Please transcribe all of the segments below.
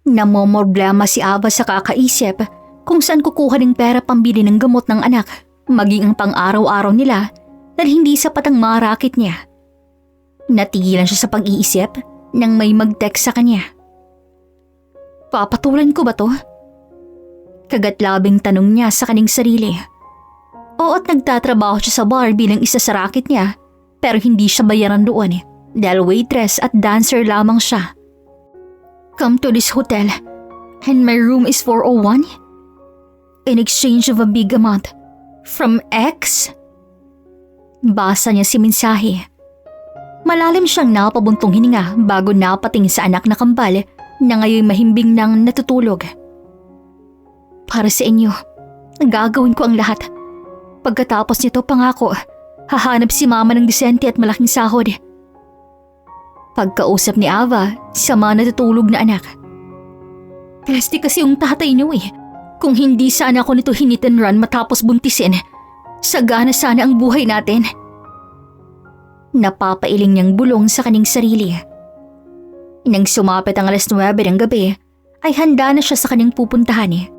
Namomroblema si Ava sa kakaisip kung saan kukuha ng pera pambili ng gamot ng anak, maging ang pang-araw-araw nila dahil hindi sapat ang marakit niya. Natigilan siya sa pag-iisip nang may mag-text sa kanya. Papatulan ko ba to? Kagatlabing tanong niya sa kanyang sarili. Oo, at nagtatrabaho siya sa bar bilang isa sa racket niya, pero hindi siya bayaran doon dahil waitress at dancer lamang siya. Come to this hotel and my room is 401? In exchange of a big amount. From X? Basa niya si mensahe. Malalim siyang napabuntong hininga bago napating sa anak na kambal na ngayon mahimbing nang natutulog. Para sa inyo, gagawin ko ang lahat. Pagkatapos nito, pangako, hahanap si mama ng disente at malaking sahod. Pagkausap ni Ava sa mga natutulog na anak. Peste kasi yung tatay niyo eh. Kung hindi sana ako nito hinit and run matapos buntisin, sagana sana ang buhay natin. Napapailing niyang bulong sa kanyang sarili. Nang sumapit ang 9:00 ng gabi, ay handa na siya sa kanyang pupuntahan.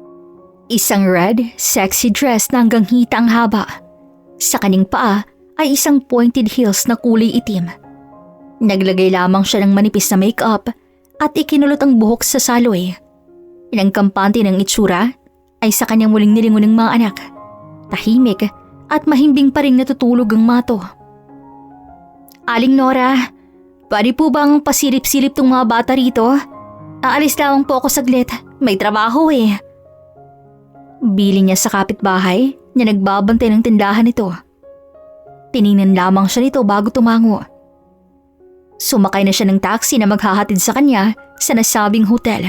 Isang red, sexy dress na hanggang hita ang haba. Sa kanyang paa ay isang pointed heels na kulay itim. Naglagay lamang siya ng manipis na make-up at ikinulot ang buhok sa saloy. Ilang kampante ng itsura ay sa kanyang muling nilingon ng mga anak. Tahimik at mahimbing pa rin natutulog ang mato. Aling Nora, pwede po bang pasilip-silip tong mga bata rito? Aalis lamang po ako saglit, may trabaho eh. Bili niya sa kapitbahay na nagbabantay ng tindahan nito. Tiningnan lamang siya nito bago tumango. Sumakay na siya ng taxi na maghahatid sa kanya sa nasabing hotel.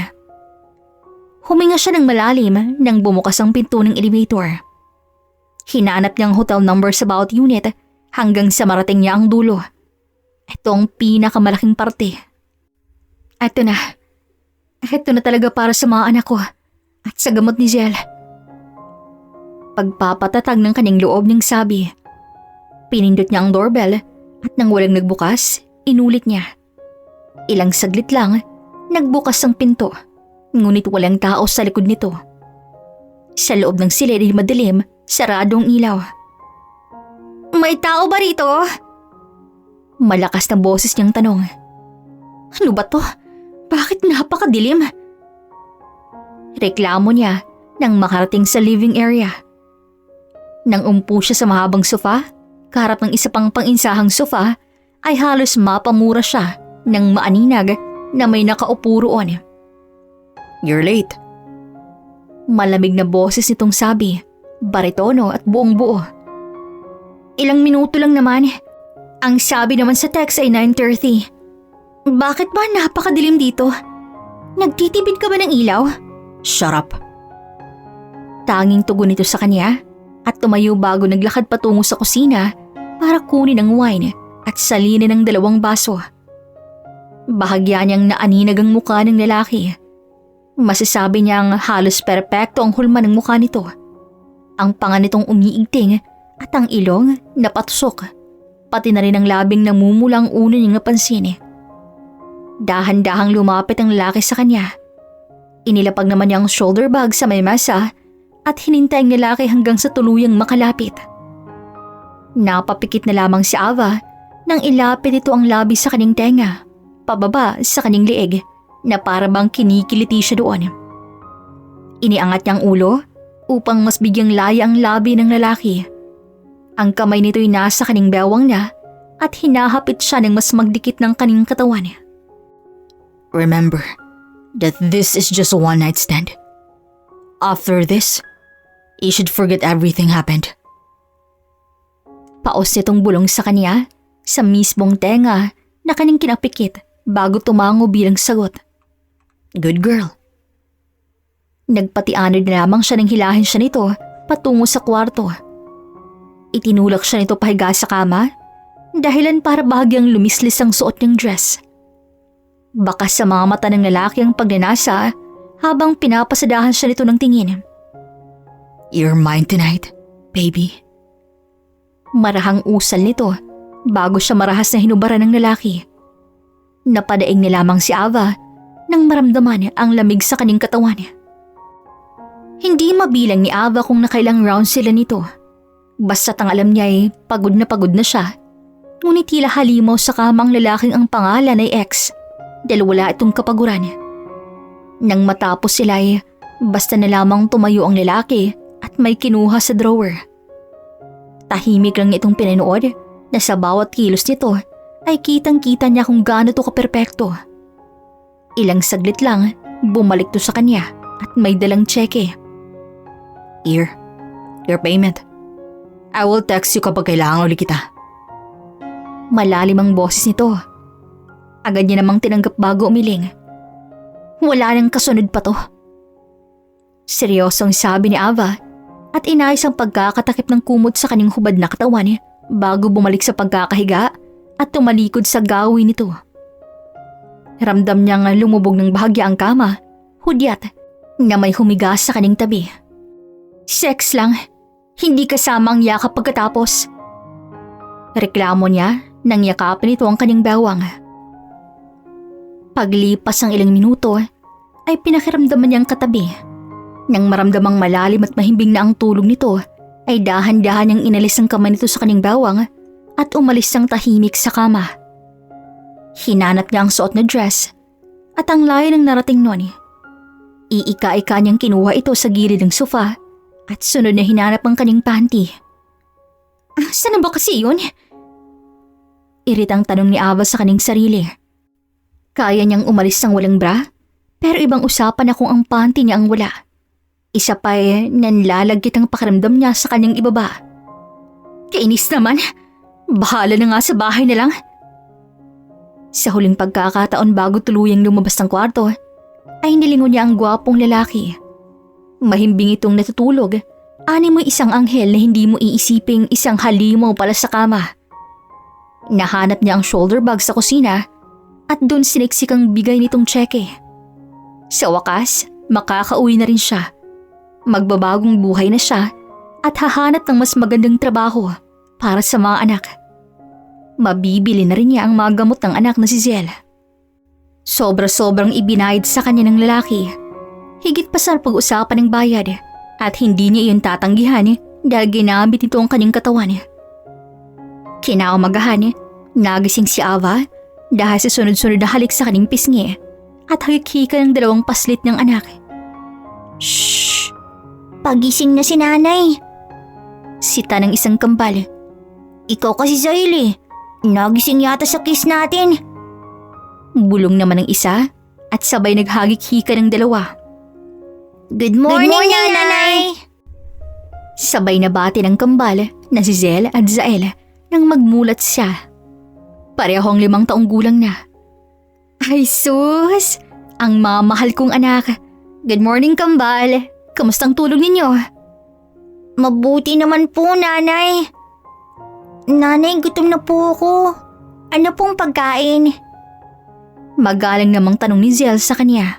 Huminga siya ng malalim nang bumukas ang pinto ng elevator. Hinanap niya ang hotel number sa bawat unit hanggang sa marating niya ang dulo. Ito ang pinakamalaking parte. Ito na. Ito na talaga para sa mga anak ko at sa gamot ni Zell. Pagpapatatag ng kanyang loob ng sabi. Pinindot niya ang doorbell at nang walang nagbukas, inulit niya. Ilang saglit lang, nagbukas ang pinto. Ngunit walang tao sa likod nito. Sa loob ng silid ay madilim, sarado ang ilaw. May tao ba rito? Malakas na boses niyang tanong. Ano ba to? Bakit napakadilim? Reklamo niya nang makarating sa living area. Nang umpo siya sa mahabang sofa, kaharap ng isa pang panginsahang sofa, ay halos mapamura siya ng maaninag na may nakaupo roon. You're late. Malamig na boses nitong sabi, baritono at buong buo. Ilang minuto lang naman. Ang sabi naman sa text ay 9:30. Bakit ba napakadilim dito? Nagtitipid ka ba ng ilaw? Shut up. Tanging tugon nito sa kanya at tumayo bago naglakad patungo sa kusina para kunin ang wine at salinin ng 2 baso. Bahagya niyang naaninag ang mukha ng lalaki. Masasabi niyang halos perpekto ang hulma ng mukha nito. Ang panga nitong umiigting at ang ilong na patusok. Pati na rin ang labing namumulang uno niyang napansin. Dahan-dahang lumapit ang lalaki sa kanya. Inilapag naman niya ang shoulder bag sa may mesa at hinintay ang lalaki hanggang sa tuluyang makalapit. Napapikit na lamang si Ava nang ilapit ito ang labi sa kanyang tenga, pababa sa kanyang liig na para bang kinikiliti siya doon. Iniangat niya ang ulo upang mas bigyang laya ang labi ng lalaki. Ang kamay nito'y nasa kanyang bewang niya at hinahapit siya ng mas magdikit ng kanyang katawan. Remember that this is just a one-night stand. After this, you should forget everything happened. Paos nitong bulong sa kanya sa mismong tenga na kanyang kinapikit bago tumango bilang sagot. Good girl. Nagpatianod na lamang siya nang hilahin siya nito patungo sa kwarto. Itinulak siya nito pahiga sa kama, dahilan para bahagyang lumislis ang suot niyang dress. Baka sa mga mata ng lalaki ang pagnanasa habang pinapasadahan siya nito ng tingin. You're mine tonight, baby. Marahang usal nito bago siya marahas na hinubaran ng lalaki. Napadaing na lamang si Ava nang maramdaman ang lamig sa kanyang katawan. Hindi mabilang ni Ava kung nakailang rounds sila nito. Basta't ang alam niya ay pagod na siya. Ngunit tila halimaw sa kamang lalaking ang pangalan ay X dahil wala itong kapaguran. Nang matapos sila ay basta na lamang tumayo ang lalaki at may kinuha sa drawer. Tahimik lang itong pinanood na sa bawat kilos nito ay kitang-kita niya kung gaano to kaperpekto. Ilang saglit lang, bumalik to sa kanya at may dalang tseke. Here, your payment. I will text you kapag kailangan ulit kita. Malalim ang boses nito. Agad niya namang tinanggap bago umiling. Wala nang kasunod pa to. Seryosong sabi ni Ava at inayos ang pagkakatakip ng kumot sa kanyang hubad na katawan bago bumalik sa pagkakahiga at tumalikod sa gawin nito. Ramdam niyang lumubog ng bahagya ang kama, hudyat, na may humiga sa kanyang tabi. Sex lang, hindi kasama ang yakap pagkatapos. Reklamo niya nang yakapin ito ang kanyang bawang. Paglipas ng ilang minuto, ay pinakiramdaman niyang katabi. Nang maramdamang malalim at mahimbing na ang tulog nito, ay dahan-dahan niyang inalis ang kamay nito sa kanyang bawang at umalis ng tahimik sa kama. Hinanap niya ang suot na dress at ang layo ng narating nun. Iika-ika niyang kinuha ito sa gilid ng sofa at sunod na hinanap ang kanyang panty. Saan na ba kasi yun? Iritang tanong ni Ava sa kanyang sarili. Kaya niyang umalis ng walang bra, pero ibang usapan na kung ang panty niya ang wala. Isa pa nanlalagkit ang pakiramdam niya sa kanyang ibaba. Kainis naman, bahala na nga sa bahay na lang. Sa huling pagkakataon bago tuluyang lumabas ng kwarto, ay nilingon niya ang gwapong lalaki. Mahimbing itong natutulog, ani mo isang anghel na hindi mo iisiping isang halimaw pala sa kama. Nahanap niya ang shoulder bag sa kusina at doon siniksik ang bigay nitong tseke. Sa wakas, makakauwi na rin siya. Magbabagong buhay na siya at hahanap ng mas magandang trabaho para sa mga anak. Mabibili na rin niya ang mga gamot ng anak na si Ziel. Sobra-sobrang ibinayad sa kanya ng lalaki. Higit pa sa pag-usapan ng bayad at hindi niya iyon tatanggihan dahil ginamit nito ang kanyang katawan. Kinaumagahan, nagising si Ava dahil sa sunod-sunod na halik sa kanyang pisngi at hagikika ng dalawang paslit ng anak. Shhh! Pagising na si nanay! Sita ng isang kambal. Ikaw kasi Zaili, nagising yata sa kiss natin. Bulong naman ng isa at sabay naghagik-hika ng dalawa. Good morning, nanay! Sabay na bati ng kambal na si Zel at Zael nang magmulat siya. Parehong 5 taong gulang na. Ay sus! Ang mamahal kong anak. Good morning, kambal. Kamustang tulog ninyo? Mabuti naman po, nanay. Nanay, gutom na po ako. Ano pong pagkain? Magalang namang tanong ni Zel sa kanya.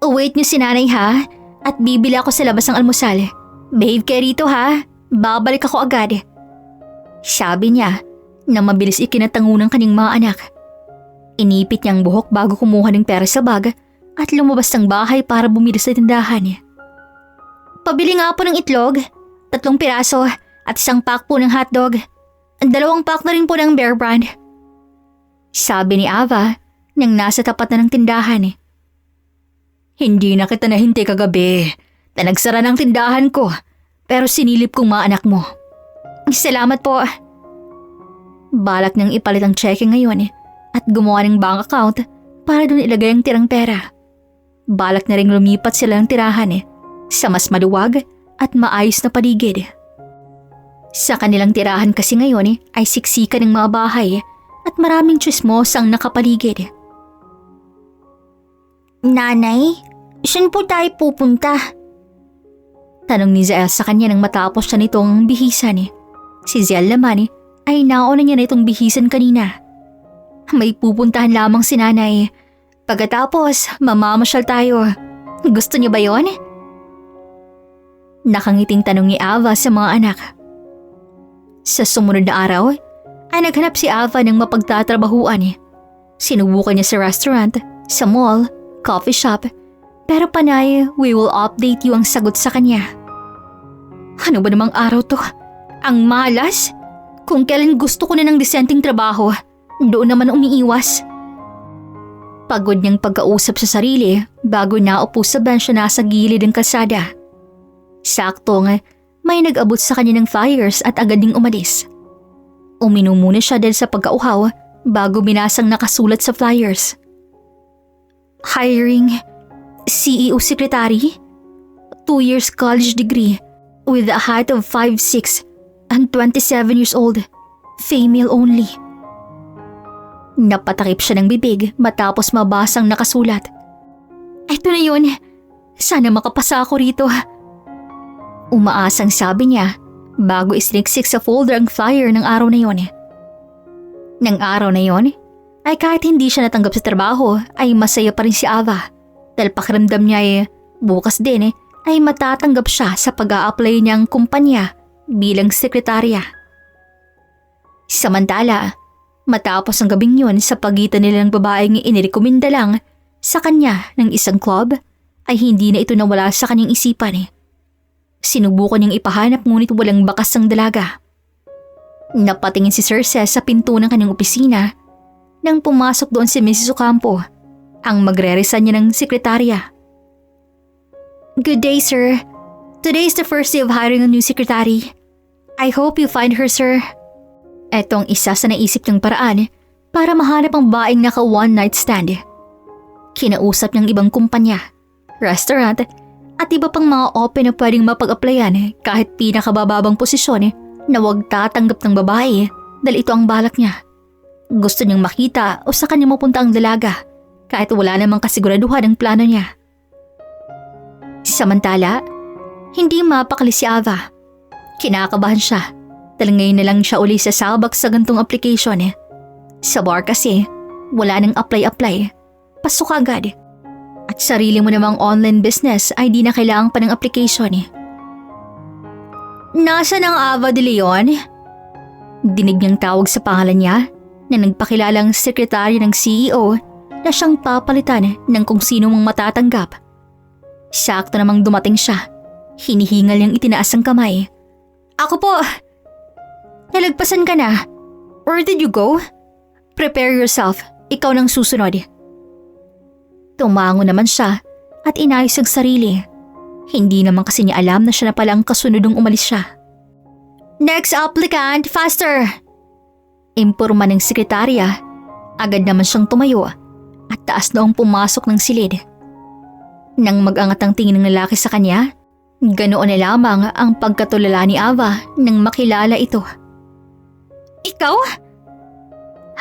Wait niyo si nanay ha, at bibili ako sa labas ng almusal. Behave kayo rito ha, babalik ako agad. Sabi niya na mabilis ikinatango ng kanyang mga anak. Inipit niya ang buhok bago kumuha ng pera sa bag at lumabas ng bahay para bumili sa tindahan. Pabili nga po ng itlog, 3 piraso at 1 pack po ng hotdog. 2 pack na rin po ng Bear Brand. Sabi ni Ava nang nasa tapat na ng tindahan. Hindi na kita nahintay kagabi na nagsara ng tindahan ko pero sinilip kong mga anak mo. Salamat po. Balak niyang ipalit ang cheque ngayon at gumawa ng bank account para doon ilagay ang tirang pera. Balak na rin lumipat sila ng tirahan sa mas maluwag at maayos na paligid. Sa kanilang tirahan kasi ngayon ay siksikan ng mga bahay at maraming tsismos ang nakapaligid. Nanay, saan po tayo pupunta? Tanong ni Zael sa kanya nang matapos siya nitong bihisan. Si Ziel naman ay nauna niya na itong bihisan kanina. May pupuntahan lamang si nanay. Pagkatapos, mamamasyal tayo. Gusto niyo ba yon? Nakangiting tanong ni Ava sa mga anak. Sa sumunod na araw, ay naghanap si Ava ng mapagtatrabahuan. Sinubukan niya sa restaurant, sa mall, coffee shop, pero panay, we will update you ang sagot sa kanya. Ano ba namang araw to? Ang malas? Kung kailan gusto ko na ng disenteng trabaho, doon naman umiiwas. Pagod niyang pagkausap sa sarili bago naupo sa bench na nasa gilid ng kalsada. Saktong may nag-abot sa kanya ng flyers at agad ding umalis. Uminom muna siya dahil sa pagkauhaw bago binasang nakasulat sa flyers. Hiring CEO Secretary, 2 years college degree with a height of 5'6" and 27 years old, female only. Napatakip siya ng bibig matapos mabasang nakasulat. Ito na yun, sana makapasa ako rito. Umaasang sabi niya bago isiniksik sa folder ang flyer ng araw na yon. Nang araw na yon, ay kahit hindi siya natanggap sa trabaho ay masaya pa rin si Ava dahil pakiramdam niya bukas din ay matatanggap siya sa pag-a-apply niyang kumpanya bilang sekretarya. Samantala, matapos ang gabing yun sa pagitan nila ng babaeng inirekomenda lang sa kanya ng isang club, ay hindi na ito nawala sa kanyang isipan. Sinubukan niyang ipahanap ngunit walang bakas ang dalaga. Napatingin si Sir Ces sa pinto ng kanyang opisina nang pumasok doon si Mrs. Ocampo, ang magre-resign niya ng sekretarya. Good day, sir. Today is the first day of hiring a new secretary. I hope you find her, sir. Etong isa sa naisip niyang paraan para mahanap ang baeng naka one-night stand. Kinausap niyang ibang kumpanya, restaurant, at iba pang mga open na pwedeng mapag-applyan kahit pinakabababang posisyon na huwag tatanggap ng babae dahil ito ang balak niya. Gusto niyang makita o sa kanya mapunta ang dalaga kahit wala namang kasiguraduhan ang plano niya. Samantala, hindi mapakali si Ava. Kinakabahan siya dahil ngayon na lang siya uli sasabak sa gantong application. Sa bar kasi, wala nang apply-apply. Pasok agad. At sarili mo namang online business ay di na kailangan pa ng application. Nasaan ang Ava de Leon? Dinig niyang tawag sa pangalan niya na nagpakilalang sekretarya ng CEO na siyang papalitan ng kung sino mong matatanggap. Sakto namang dumating siya. Hinihingal niyang itinaas ang kamay. Ako po! Nalagpasan ka na. Where did you go? Prepare yourself. Ikaw nang susunod. Tumango naman siya at inayos ang sarili. Hindi naman kasi niya alam na siya na pala ang kasunod nung umalis siya. Next applicant, faster! Imporma ng sekretarya. Agad naman siyang tumayo at taas noong pumasok ng silid. Nang mag-angat ang tingin ng lalaki sa kanya, ganoon na lamang ang pagkatulala ni Ava nang makilala ito. Ikaw?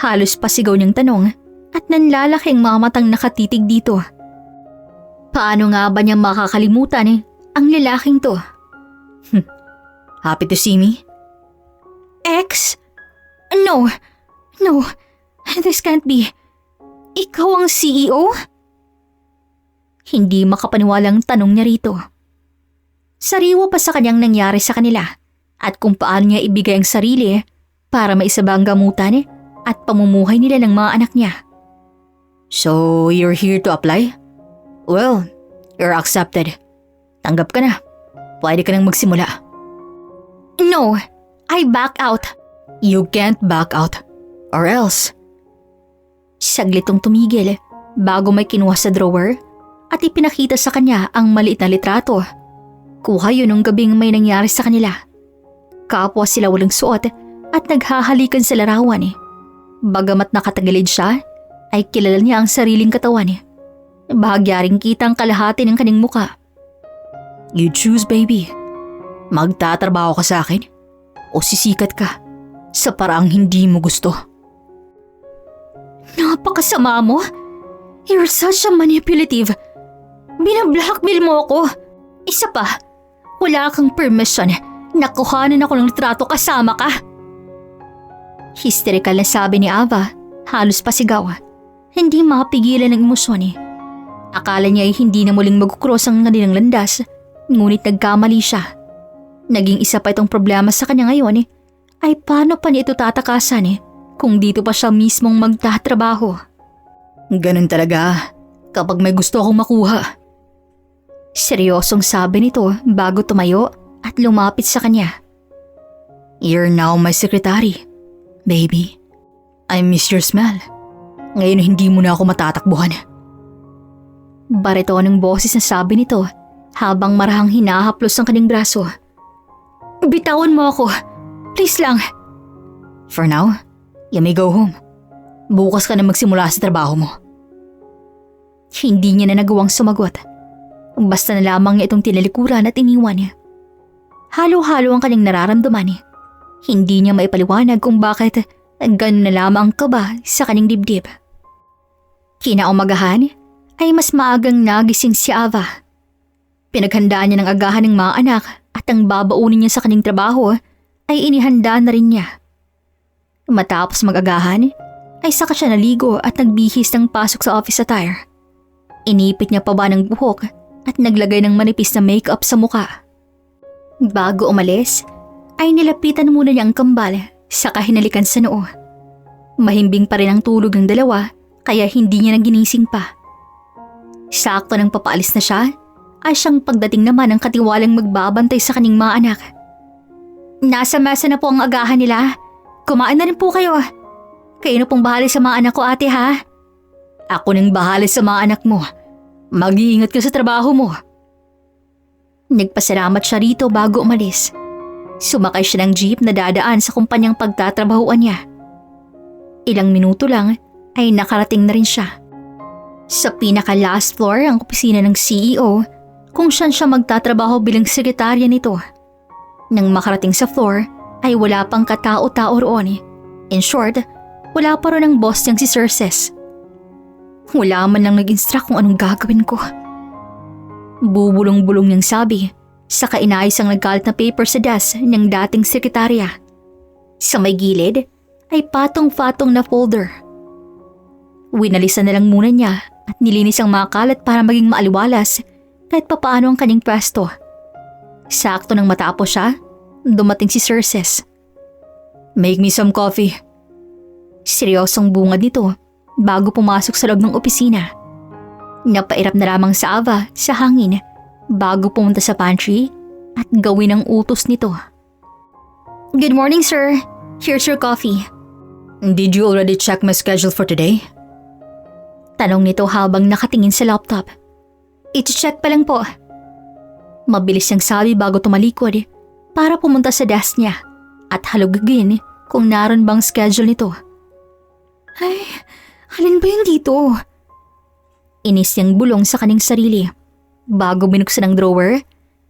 Halos pasigaw niyang tanong at nanlalaki ang mga matang nakatitig dito. Paano nga ba niya makakalimutan ang lalaking to? Happy to see me? Ex? No, this can't be. Ikaw ang CEO? Hindi makapaniwalang tanong niya rito. Sariwa pa sa kanyang nangyari sa kanila at kung paano niya ibigay ang sarili para maisaba ang gamutan at pamumuhay nila ng mga anak niya. So, you're here to apply? Well, you're accepted. Tanggap ka na. Pwede ka nang magsimula. No, I back out. You can't back out. Or else. Saglitong tumigil bago may kinuha sa drawer at ipinakita sa kanya ang maliit na litrato. Kuha yun nung gabing may nangyari sa kanila. Kapwa sila walang suot at naghahalikan sa larawan. Bagamat nakatagilid siya, ay kilala niya ang sariling katawan. Bahagya ring kita ang kalahati ng kanyang muka. You choose, baby. Magtatrabaho ka sa akin o sisikat ka sa paraang hindi mo gusto. Napakasama mo. You're such a manipulative. Binablackmail mo ako. Isa pa, wala kang permission. Nakuhanan ako ng litrato kasama ka. Hysterical na sabi ni Ava, halos pasigaw. Hindi mapigilan ng emosyon. Akala niya ay hindi na muling mag-cross ang kanilang landas, ngunit nagkamali siya. Naging isa pa itong problema sa kanya ngayon ay paano pa niya ito tatakasan kung dito pa siya mismong magtatrabaho. Ganun talaga. kapag may gusto akong makuha. Seryosong sabi nito bago tumayo at lumapit sa kanya. You're now my secretary, baby. I miss your smell. Ngayon hindi mo na ako matatakbuhan. Barito ng boses na sabi nito habang marahang hinahaplos ang kanyang braso. Bitawan mo ako. Please lang. For now, you may go home. Bukas ka na magsimula sa trabaho mo. Hindi niya na nagawang sumagot. Basta na lamang niya itong tinalikuran at iniwan niya. Halo-halo ang kanyang nararamdaman. Hindi niya maipaliwanag kung bakit gano'n na lamang ang kaba sa kanyang dibdib. Kinaumagahan ay mas maagang nagising si Ava. Pinaghandaan niya ng agahan ng mga anak at ang babaunin niya sa kanyang trabaho ay inihanda na rin niya. Matapos mag-agahan ay saka siya naligo at nagbihis ng pasok sa office attire. Inipit niya pa ba ng buhok at naglagay ng manipis na makeup sa muka. Bago umalis ay nilapitan muna niya ang kambal saka hinalikan sa noo. Mahimbing pa rin ang tulog ng dalawa kaya hindi niya nang ginising pa. Sakto nang papaalis na siya ay siyang pagdating naman ng katiwalang magbabantay sa kanyang mga anak. Nasa mesa na po ang agahan nila. Kumain na rin po kayo. Kayo na pong bahala sa mga anak ko, ate, ha? Ako nang bahala sa mga anak mo. Mag-iingat ka sa trabaho mo. Nagpasalamat siya rito bago umalis. Sumakay siya ng jeep na dadaan sa kumpanyang pagtatrabahuan niya. Ilang minuto lang ay nakarating na rin siya. Sa pinaka-last floor ang opisina ng CEO kung saan siya magtatrabaho bilang sekretarya nito. Nang makarating sa floor ay wala pang katao-tao roon. In short, wala pa rin ang boss niyang si Sir Ces. Wala man lang nag-instruct kung anong gagawin ko. Bubulong-bulong niyang sabi, saka inayos ang nagkalat na paper sa desk ng dating sekretarya. Sa may gilid ay patong-patong na folder. Winalisan na lang muna niya at nilinis ang mga kalat para maging maaliwalas kahit papaano ang kanyang pwesto. Sakto nang matapos siya, dumating si Sir Ces. Make me some coffee. Seryosong bungad nito bago pumasok sa loob ng opisina. Napairap na lamang sa Ava sa hangin bago pumunta sa pantry at gawin ang utos nito. Good morning, sir. Here's your coffee. Did you already check my schedule for today? Tanong nito habang nakatingin sa laptop. I-check pa lang po. Mabilis siyang sabi bago tumalikod para pumunta sa desk niya at halugagin kung naroon bang schedule nito. Ay, alin ba yun dito? Inis niyang bulong sa kanyang sarili bago binuksan ang drawer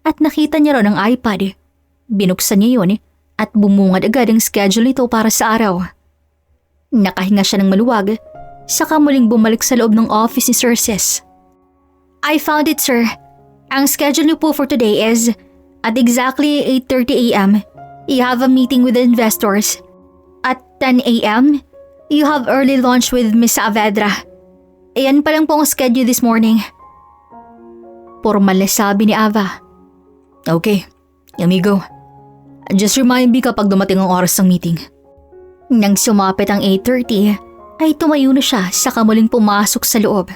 at nakita niya ron ang iPad. Binuksan niya yun at bumungad agad ang schedule nito para sa araw. Nakahinga siya ng maluwag saka muling bumalik sa loob ng office ni Sir Ces. I found it, sir. Ang schedule niyo po for today is at exactly 8:30 a.m. You have a meeting with the investors. At 10 a.m. You have early lunch with Miss Saavedra. Ayan pa lang po ang schedule this morning. Formal na sabi ni Ava. Okay, amigo. Just remind me kapag dumating ang oras ng meeting. Nang sumapit ang 8:30, ay tumayo na siya saka muling pumasok sa loob.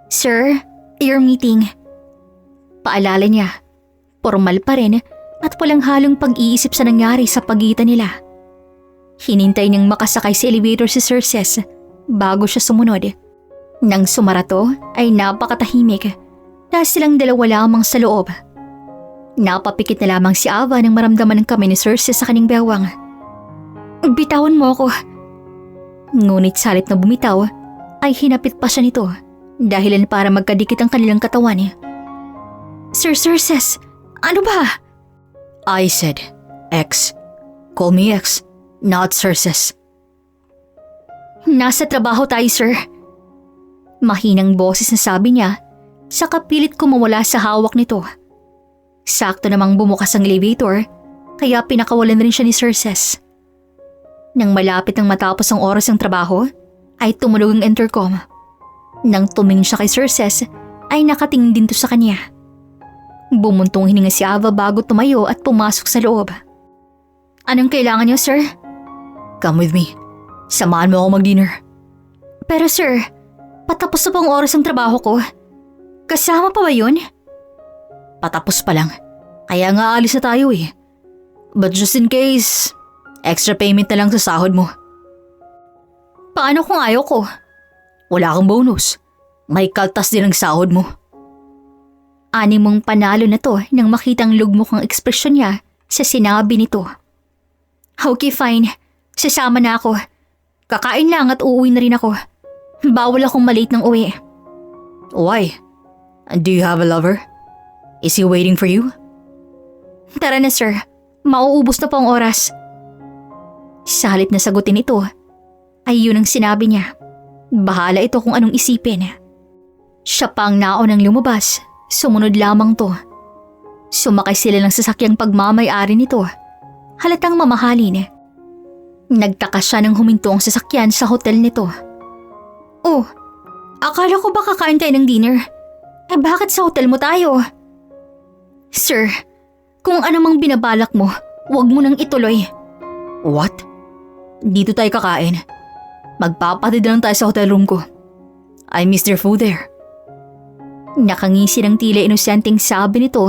Sir, your meeting. Paalala niya. Formal pa rin at walang halong pag-iisip sa nangyari sa pagitan nila. Hinintay niyang makasakay sa elevator si Sir Ces bago siya sumunod. Nang sumarato ay napakatahimik dahil silang dalawa lamang sa loob. Napapikit na lamang si Ava nang maramdaman ng kamay ni Sir Ces sa kanyang bewang. Bitawan mo ako. Ngunit salit na bumitaw ay hinapit pa siya nito dahilan para magkadikit ang kanilang katawan. Sir Ces, ano ba? I said, X. Call me X, not Sir Ces. Nasa trabaho tayo, sir. Mahinang boses na sabi niya, saka pilit ko mawala sa hawak nito. Sakto namang bumukas ang elevator, kaya pinakawalan rin siya ni Sir Ces. Nang malapit ng matapos ang oras ng trabaho, ay tumunog ang intercom. Nang tumingin siya kay Sir Ces, ay nakatingin din to sa kanya. Bumuntong hininga si Ava bago tumayo at pumasok sa loob. Anong kailangan niyo, sir? Come with me. Samahan mo ako mag-dinner. Pero sir, Patapos na po ang oras ng trabaho ko. Kasama pa ba yun? Patapos pa lang. Kaya nga alis na tayo eh. But just in case, extra payment na lang sa sahod mo. Paano kung ayaw ko? Wala kang bonus. May kaltas din ang sahod mo. Ani mong panalo na to nang makitang lugmok ang ekspresyon niya sa sinabi nito. Okay, fine. Sasama na ako. Kakain lang at uuwi na rin ako. Bawal akong malate ng uwi. Why? Do you have a lover? Is he waiting for you? Tara na sir. Mauubos na po ang oras. Sa halip na sagutin ito, ay yun ang sinabi niya. Bahala ito kung anong isipin. Siya pa ang naunang lumabas. Sumunod lamang to. Sumakay sila ng sasakyang pagmamay-ari nito. Halatang mamahalin. Nagtaka siya nang huminto ang sasakyan sa hotel nito. Oh, akala ko ba kakain tayo ng dinner? Eh bakit sa hotel mo tayo? Sir, kung anumang binabalak mo, huwag mo nang ituloy. What? Dito tayo kakain. Magpapatid lang tayo sa hotel room ko. I miss their food there. Nakangisi ng tila inosenteng sabi nito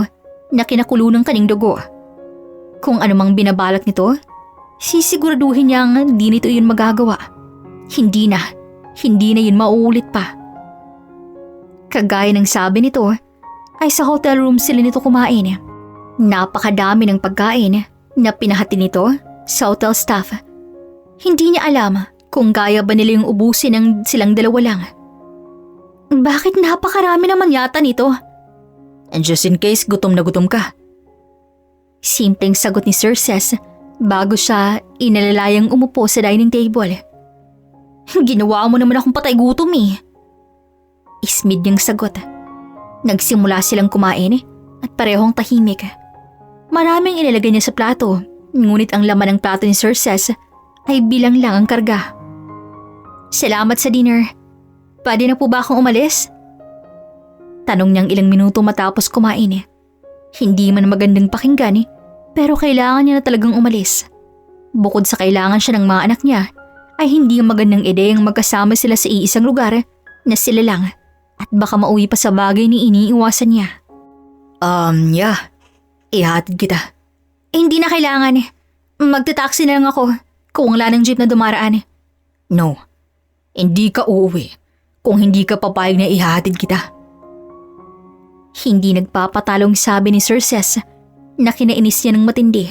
na kinakulo ng kaning dugo. Kung anumang binabalak nito, sisiguraduhin niyang di nito yun magagawa. Hindi na yun mauulit pa. Kagaya ng sabi nito, ay sa hotel room sila nito kumain. Napakadami ng pagkain na pinahati nito sa hotel staff. Hindi niya alam kung kaya ba nila yung ubusin ng silang dalawa lang. Bakit napakarami naman yata nito? And just in case gutom na gutom ka. Simpleng sagot ni Sir Ces bago siya inalalayang umupo sa dining table. Ginawa mo naman akong patay gutom eh. Ismid niyang sagot. Nagsimula silang kumain at parehong tahimik. Maraming inilagay niya sa plato, ngunit ang laman ng plato ni Sir Ces ay bilang lang ang karga. Salamat sa dinner. Pwede na po ba akong umalis? Tanong niyang ilang minuto matapos kumain. Hindi man magandang pakinggan pero kailangan niya na talagang umalis. Bukod sa kailangan siya ng mga anak niya, ay hindi magandang ideyang magkasama sila sa iisang lugar na sila lang at baka mauwi pa sa bagay ni iniiwasan niya. Yeah. Ihatid kita. Hindi na kailangan. Magta-taxi na lang ako kung wala ng jeep na dumaraan. No. Hindi ka uuwi kung hindi ka papayag na ihatid kita. Hindi nagpapatalong sabi ni Sir Ces na kinainis niya ng matindi.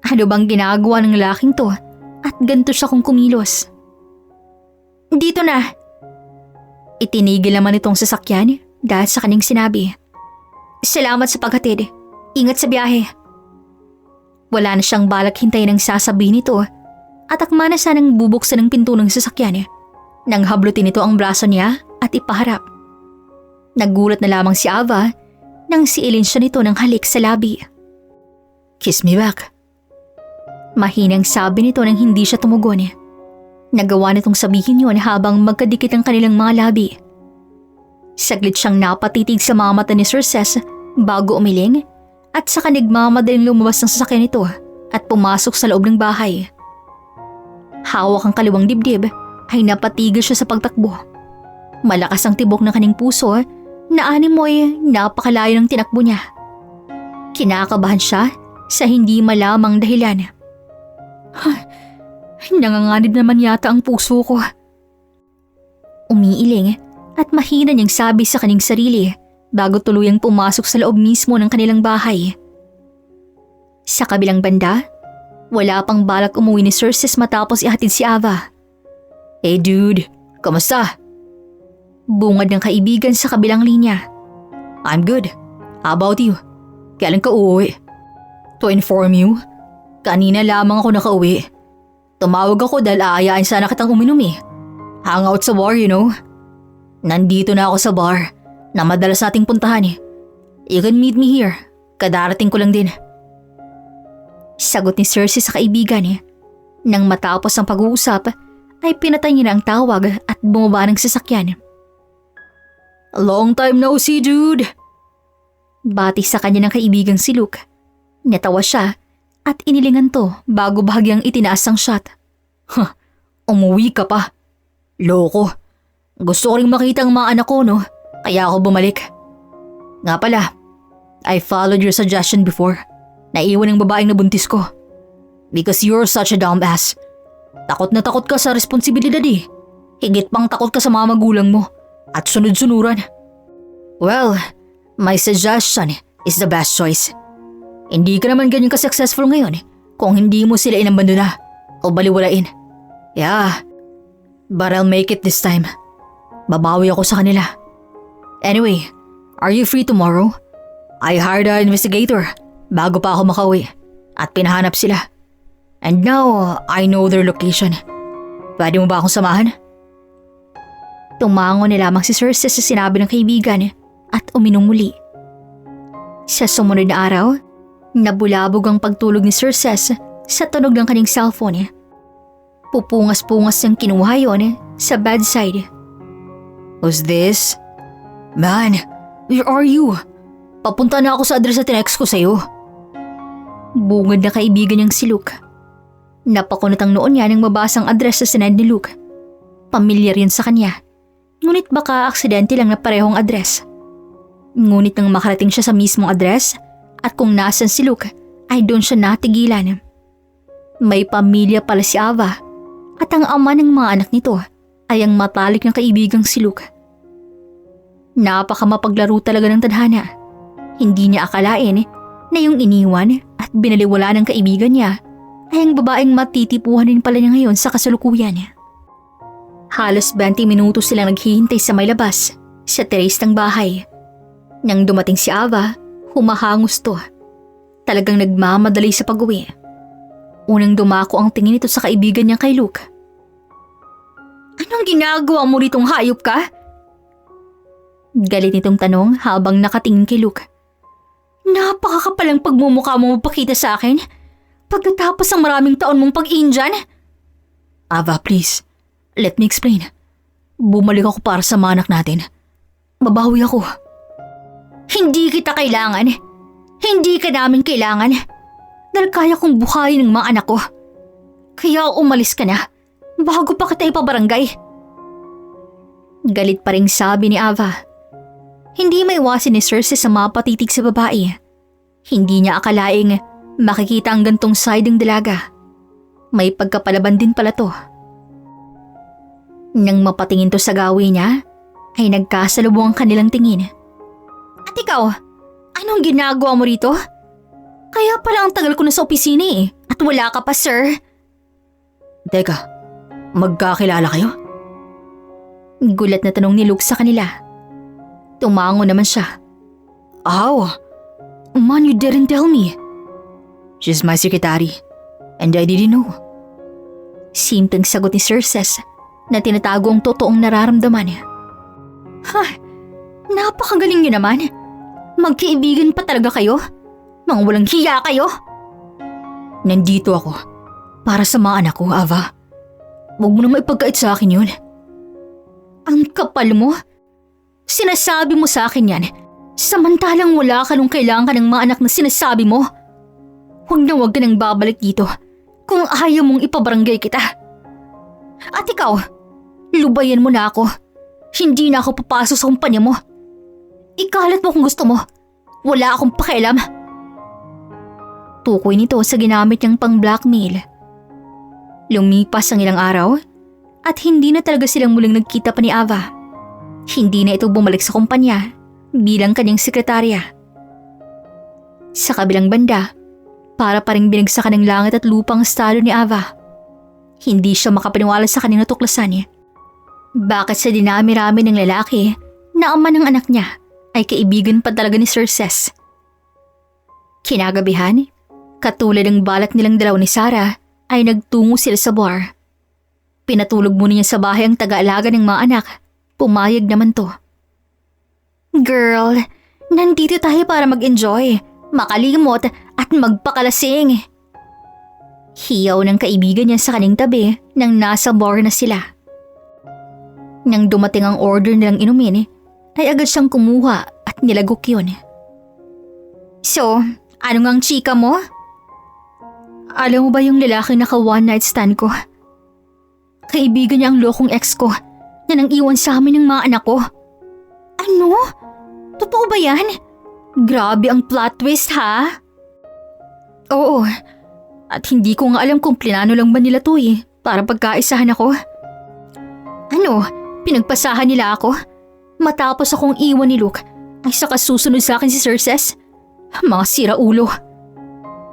Ano bang ginagawa ng lalaking to at ganito siya kung kumilos? Dito na. Itinigil naman itong sasakyan dahil sa kanyang sinabi. Salamat sa paghatid. Ingat sa biyahe. Wala na siyang balak hintayin ang sasabihin nito at akma na sanang bubuksan ng pinto ng sasakyan nang hablutin nito ang braso niya at ipaharap. Nagulat na lamang si Ava nang siilin siya nito ng halik sa labi. Kiss me back. Mahinang sabi nito nang hindi siya tumugon. Nagawa nitong sabihin yun habang magkadikit ang kanilang mga labi. Saglit siyang napatitig sa mga mata ni Sir Ces bago umiling at saka nagmamadaling lumabas ng sasakyan nito at pumasok sa loob ng bahay. Hawak ang kaliwang dibdib ay napatigil siya sa pagtakbo. Malakas ang tibok ng kanyang puso na animoy napakalayo ng tinakbo niya. Kinakabahan siya sa hindi malamang dahilan. Nanganganib naman yata ang puso ko. Umiiling at mahina niyang sabi sa kanyang sarili bago tuluyang pumasok sa loob mismo ng kanilang bahay. Sa kabilang banda, wala pang balak umuwi ni Sir Ces matapos ihatid si Ava. Hey dude, kamusta? Bungad ng kaibigan sa kabilang linya. I'm good. How about you? Kailan ka uuwi? To inform you, kanina lamang ako nakauwi. Tumawag ako dahil aayaan sana kitang uminom eh. Hangout sa bar, you know. Nandito na ako sa bar na madalas nating puntahan eh. You can meet me here. Kadarating ko lang din. Sagot ni Cersei sa kaibigan eh. Nang matapos ang pag-uusap, ay pinatay niya na ang tawag at bumaba ng sasakyan. Long time no see, dude. Bati sa kanya ng kaibigang si Luke. Natawa siya at inilingan to bago bahagyang itinaas ang shot. Umuwi ka pa. Loko. Gusto ko ring makita ang mga anak ko, no? Kaya ako bumalik. Nga pala, I followed your suggestion before. Naiwan ang babaeng nabuntis ko. Because you're such a dumb ass. Takot na takot ka sa responsibilidad eh. Higit pang takot ka sa mga magulang mo. At sunod-sunuran. Well, my suggestion is the best choice. Hindi ka naman ganyan ka-successful ngayon kung hindi mo sila inabandona o baliwalain. Yeah, but I'll make it this time. Babawi ako sa kanila. Anyway, are you free tomorrow? I hired an investigator bago pa ako makauwi at pinahanap sila. And now, I know their location. Pwede mo ba akong samahan? Tumango na lamang si Cersei sa sinabi ng kaibigan at uminom muli. Sa sumunod na araw, nabulabog ang pagtulog ni Cersei sa tunog ng kanyang cellphone. Pupungas-pungas niyang kinuha yon sa bedside. Who's this? Man, where are you? Papunta na ako sa address na tinext ko sa'yo. Bungad na kaibigan niyang si Luke. Napakunot ang noon niya nang mabasa ang address sa sinend ni Luke. Pamilyar yun sa kanya. Ngunit baka aksidente lang na parehong address. Ngunit nang makarating siya sa mismong address at kung nasan si Luke ay doon siya natigilan. May pamilya pala si Ava at ang ama ng mga anak nito ay ang matalik na kaibigang si Luke. Napakamapaglaro talaga ng tadhana. Hindi niya akalain na yung iniwan at binaliwala ng kaibigan niya ay ang babaeng matitipuhan din pala niya ngayon sa kasalukuyan. Halos 20 minuto silang naghihintay sa may labas sa teres ng bahay. Nang dumating si Ava, humahangos to. Talagang nagmamadali sa pag-uwi. Unang dumako ang tingin nito sa kaibigan niya kay Luke. Anong ginagawa mo ritong hayop ka? Galit nitong tanong habang nakatingin kay Luke. Napakakapalang pagmumukha mo mapakita sa akin pagkatapos ng maraming taon mong pag-Indian. Ava, please. Let me explain. Bumalik ako para sa mga anak natin. Babawi ako. Hindi kita kailangan. Hindi ka namin kailangan. Dahil kaya kong buhayin ng mga anak ko. Kaya umalis ka na bago pa kita ipabarangay. Galit pa ring sabi ni Ava. Hindi maiwasin ni Cersei sa mga patitig sa babae. Hindi niya akalaing makikita ang gantong side ng dalaga. May pagkapalaban din pala to. Nang mapatingin to sa gawi niya, ay nagkasalubong ang kanilang tingin. At ikaw, anong ginagawa mo rito? Kaya pala ang tagal ko na sa opisina at wala ka pa, sir. Teka, magkakilala kayo? Gulat na tanong ni Luke sa kanila. Tumango naman siya. Oh, man, you didn't tell me. She's my secretary, and I didn't know. Simpleng sagot ni Cersei na tinatago ang totoong nararamdaman. Ha, napakagaling niyo naman. Magkaibigan pa talaga kayo? Mga walang hiya kayo? Nandito ako para sa mga anak ko, Ava. Huwag mo na maipagkait sa akin yun. Ang kapal mo? Sinasabi mo sa akin yan, samantalang wala ka nung kailangan ng mga anak na sinasabi mo. Huwag ka nang babalik dito kung ayaw mong ipabarangay kita. At ikaw, lubayan mo na ako. Hindi na ako papasok sa kumpanya mo. Ikalat mo kung gusto mo. Wala akong pakialam. Tukoy nito sa ginamit niyang pang-blackmail. Lumipas ang ilang araw at hindi na talaga silang muling nagkita pa ni Ava. Hindi na ito bumalik sa kumpanya bilang kanyang sekretarya. Sa kabilang banda, para pa ring binagsakan ng langit at lupa ang estado ni Ava. Hindi siya makapaniwala sa kanyang natuklasan niya. Bakit sa dinami-rami ng lalaki na ama ng anak niya ay kaibigan pa talaga ni Cersei? Kinagabihan, katulad ng balak nilang dalaw ni Sarah, ay nagtungo sila sa bar. Pinatulog muna niya sa bahay ang taga-alaga ng mga anak. Pumayag naman to. Girl, nandito tayo para mag-enjoy, makalimot at magpakalasing. Hiyaw ng kaibigan niya sa kanyang tabi nang nasa bar na sila. Nang dumating ang order nilang inumin, ay agad siyang kumuha at nilagok yun. So, ano ngang chika mo? Alam mo ba yung lalaking naka one night stand ko? Kaibigan niya ang lokong ex ko na nang iwan sa amin ng mga anak ko. Ano? Totoo ba yan? Grabe ang plot twist ha? Oo. At hindi ko nga alam kung plinano lang ba nila to para pagkaisahan ako. Ano? Pinagpasahan nila ako? Matapos akong iwan ni Luke ay saka susunod sa akin si Cerces? Mga siraulo.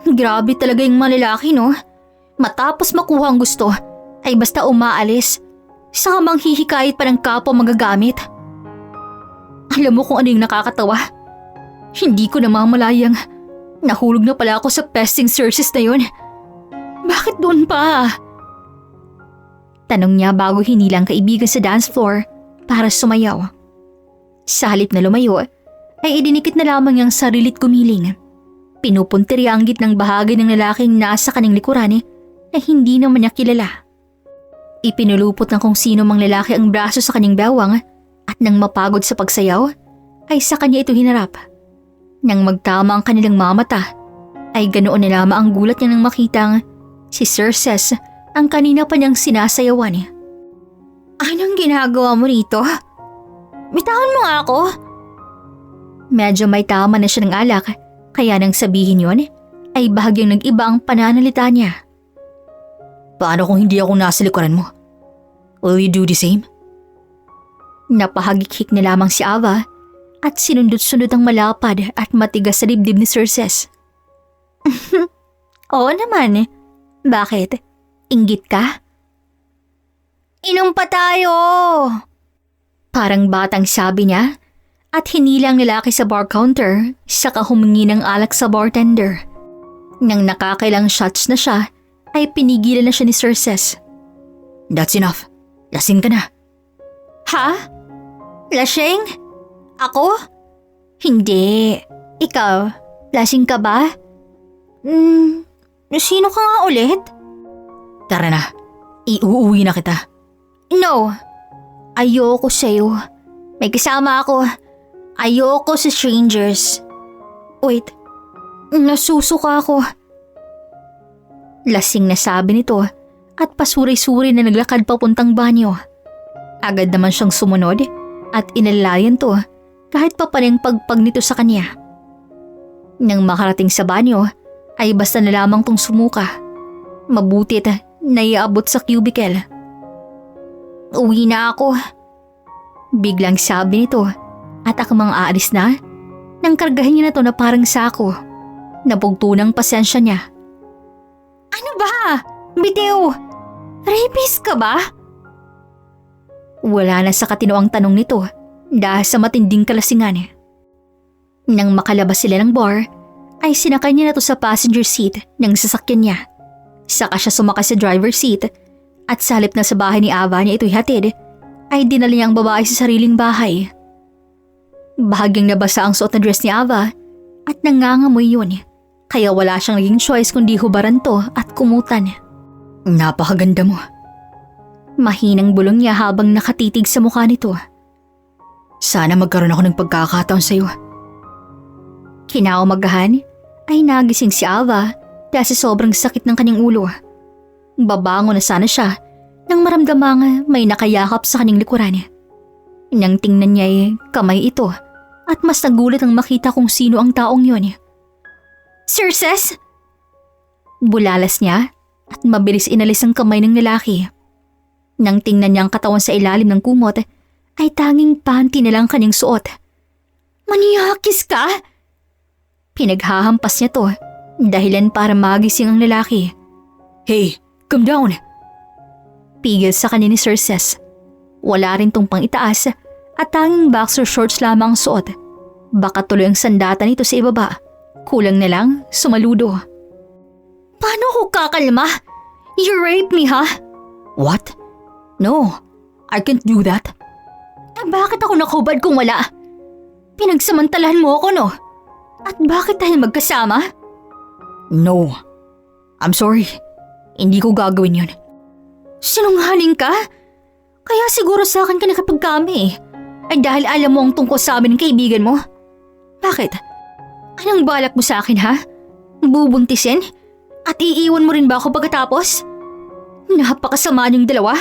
Grabe talaga yung mga lalaki no? Matapos makuha ang gusto ay basta umaalis. Saka manghihikayat pa ng kapwa magagamit. Alam mo kung ano yung nakakatawa? Hindi ko namamalayang nahulog na pala ako sa pesting Cerces na yun. Bakit doon pa? Tanong niya bago hinilang kaibigan sa dance floor para sumayaw. Sa halip na lumayo, ay idinikit na lamang niyang sarilit gumiling. Pinupuntirya ang gitnang bahagi ng lalaking nasa kanyang likuran na hindi naman niya kilala. Ipinulupot ng kung sino mang lalaki ang braso sa kanyang bewang at nang mapagod sa pagsayaw, ay sa kanya ito hinarap. Nang magtama ang kanilang mamata, ay ganoon na lamang ang gulat niya nang makitang si Cerces ang kanina pa niyang sinasayawan. Anong ginagawa mo rito? Bitawan mo nga ako. Medyo may tama na siya ng alak, kaya nang sabihin yon, ay bahagyang nag-iba ang pananalita niya. Paano kung hindi ako nasa likuran mo? Will you do the same? Napahagik-hik na lamang si Ava at sinundot-sundot ang malapad at matigas sa dibdib ni Cerces. Oo naman. Bakit? Inggit ka? Inom pa tayo! Parang batang sabi niya at hinilang lalaki sa bar counter saka humingi ng alak sa bartender. Nang nakakailang shots na siya ay pinigilan na siya ni Cerces. That's enough. Lasing ka na. Ha? Lasing? Ako? Hindi. Ikaw, lasing ka ba? Sino ka nga ulit? Tara na. Iuuwi na kita. No. Ayoko sa'yo. May kasama ako. Ayoko sa strangers. Wait. Nasusuka ako. Lasing na sabi nito at pasuri-suri na naglakad papuntang banyo. Agad naman siyang sumunod at inalayan to kahit pa palang pagpag nito sa kanya. Nang makarating sa banyo ay basta na lamang tong sumuka. Mabutit na iabot sa cubicle. Uwi na ako. Biglang sabi nito at akmang aalis na nang kargahin niya na to na parang sako. Napugto ng pasensya niya. Ano ba? Bitiw! Rapist ka ba? Wala na sa katinoang tanong nito dahil sa matinding kalasingan. Nang makalabas sila ng bar, ay sinakay niya na to sa passenger seat ng sasakyan niya. Saka siya sumakay sa driver seat at sa halip na sa bahay ni Ava niya ito'y hatid, ay dinala niya ang babae sa sariling bahay. Bahagyang nabasa ang suot na dress ni Ava at nangangamoy yun. Kaya wala siyang naging choice kundi hubaran to at kumutan. Napakaganda mo. Mahinang bulong niya habang nakatitig sa mukha nito. Sana magkaroon ako ng pagkakataon sa iyo. Kinaumagahan ay nagising si Ava dahil sa sobrang sakit ng kanyang ulo. Babango na sana siya nang maramdamang may nakayakap sa kanyang likuran. Nang tingnan niya ay kamay ito at mas nagulat nang makita kung sino ang taong yun. Cerces! Bulalas niya at mabilis inalis ang kamay ng lalaki. Nang tingnan niya ang katawan sa ilalim ng kumot, ay tanging panty na lang kanyang suot. Maniakis ka? Pinaghahampas niya to, dahilan para magising ang lalaki. Hey, calm down! Pigil sa kanya ni Cerces. Wala rin tong pang itaas at tanging boxer shorts lamang ang suot. Baka tuloy ang sandata nito sa ibaba. Kulang na lang, sumaludo. Paano ko kakalma? You raped me, ha? What? No, I can't do that. Bakit ako nakahubad kung wala? Pinagsamantalahan mo ako, no? At bakit tayo magkasama? No, I'm sorry. Hindi ko gagawin yun. Sinungaling ka? Kaya siguro sa akin ka nakapagkami ay dahil alam mo ang tungkol sa amin ng kaibigan mo. Bakit? Anong balak mo sa akin, ha? Bubuntisin? At iiwan mo rin ba ako pagkatapos? Napakasama niyong dalawa.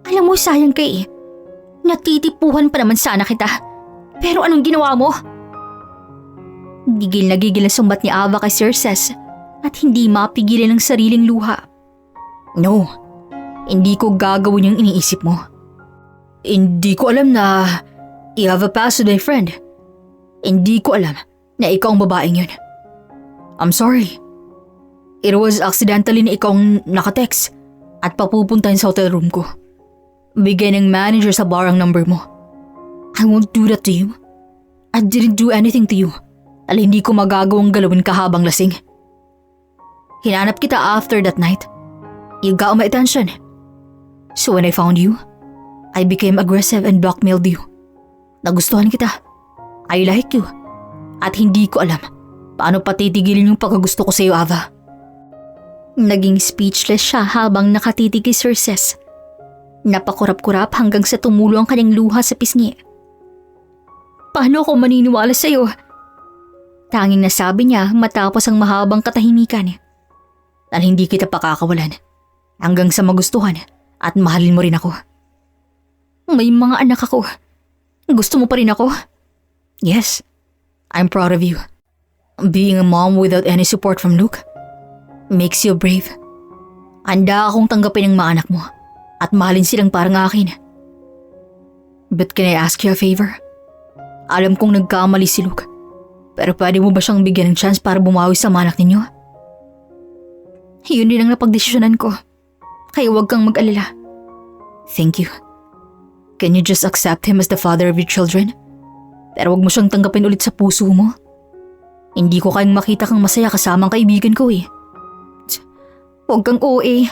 Alam mo, sayang kay. Natitipuhan pa naman sana kita. Pero anong ginawa mo? Gigil na sumbat ni Ava kay Sir Ces at hindi mapigilan ng sariling luha. No, hindi ko gagawin yung iniisip mo. Hindi ko alam na you have a past with my friend. Hindi ko alam na ikaw ang babaeng yun. I'm sorry. It was accidentally na ikaw ang nakatext at papupuntahin sa hotel room ko. Bigay ng manager sa bar ang number mo. I won't do that to you. I didn't do anything to you. Dahil hindi ko magagawang galawin ka habang lasing. Hinanap kita after that night. You got my attention. So when I found you, I became aggressive and blackmailed you. Nagustuhan kita. I like you. At hindi ko alam paano patitigilin yung pagkagusto ko sa iyo, Ava. Naging speechless siya habang nakatitig kay Sir Ces. Napakurap-kurap hanggang sa tumulo ang kanyang luha sa pisngi. Paano ako maniniwala sa iyo? Tanging nasabi niya matapos ang mahabang katahimikan. Dahil hindi kita pakakawalan hanggang sa magustuhan at mahalin mo rin ako. May mga anak ako. Gusto mo pa rin ako? Yes, I'm proud of you. Being a mom without any support from Luke makes you brave. Handa akong tanggapin ang mga anak mo at mahalin silang parang akin. But can I ask you a favor? Alam kong nagkamali si Luke, pero pwede mo ba siyang bigyan ng chance para bumawi sa mga anak ninyo? Yun din ang napagdesisyonan ko, kaya huwag kang mag-alala. Thank you. Can you just accept him as the father of your children? Pero huwag mo siyang tanggapin ulit sa puso mo. Hindi ko kayang makita kang masaya kasama ang kaibigan ko eh. Huwag kang OA.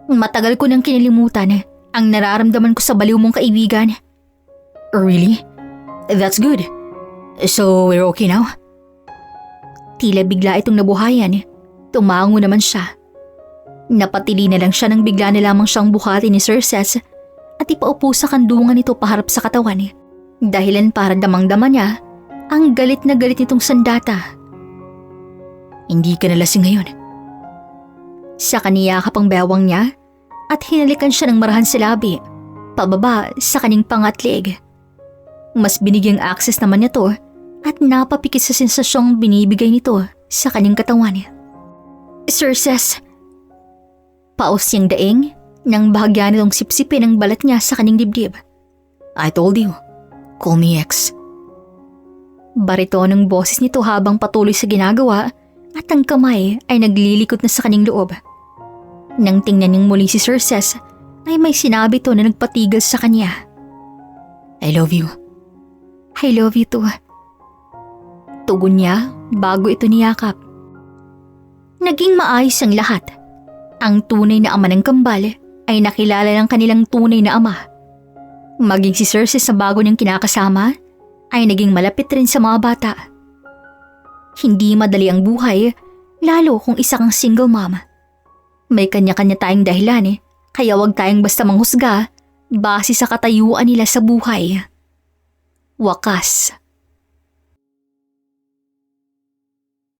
Matagal ko nang kinalimutan ang nararamdaman ko sa baliw mong kaibigan. Really? That's good. So we're okay now? Tila bigla itong nabuhayan. Tumango naman siya. Napatili na lang siya nang bigla na lamang siyang buhati ni Sir Ces at ipaupo sa kandungan nito paharap sa katawan. Dahilan para damang-dama niya ang galit na galit nitong sandata. Hindi ka nalasing ngayon. Sa kaniyakap ang bewang niya at hinalikan siya ng marahan sa labi, pababa sa kanyang pangatlig. Mas binigyang access naman niya to at napapikit sa sensasyong binibigay nito sa kanyang katawan. Sir Ces, paos niyang daing nang bahagya nitong sipsipin ang balat niya sa kanyang dibdib. I told you, call me X. Bariton ang boses nito habang patuloy sa ginagawa at ang kamay ay naglilikot na sa kanyang loob. Nang tingnan niyang muli si Sir Ces ay may sinabi to na nagpatigil sa kanya. I love you. I love you too. Tugon niya bago ito niyakap. Naging maayos ang lahat. Ang tunay na ama ng kambal ay nakilala ng kanilang tunay na ama. Maging si Sir Ces sa bago niyang kinakasama ay naging malapit rin sa mga bata. Hindi madali ang buhay, lalo kung isa kang single mom. May kanya-kanya tayong dahilan kaya wag tayong basta manghusga base sa katayuan nila sa buhay. Wakas.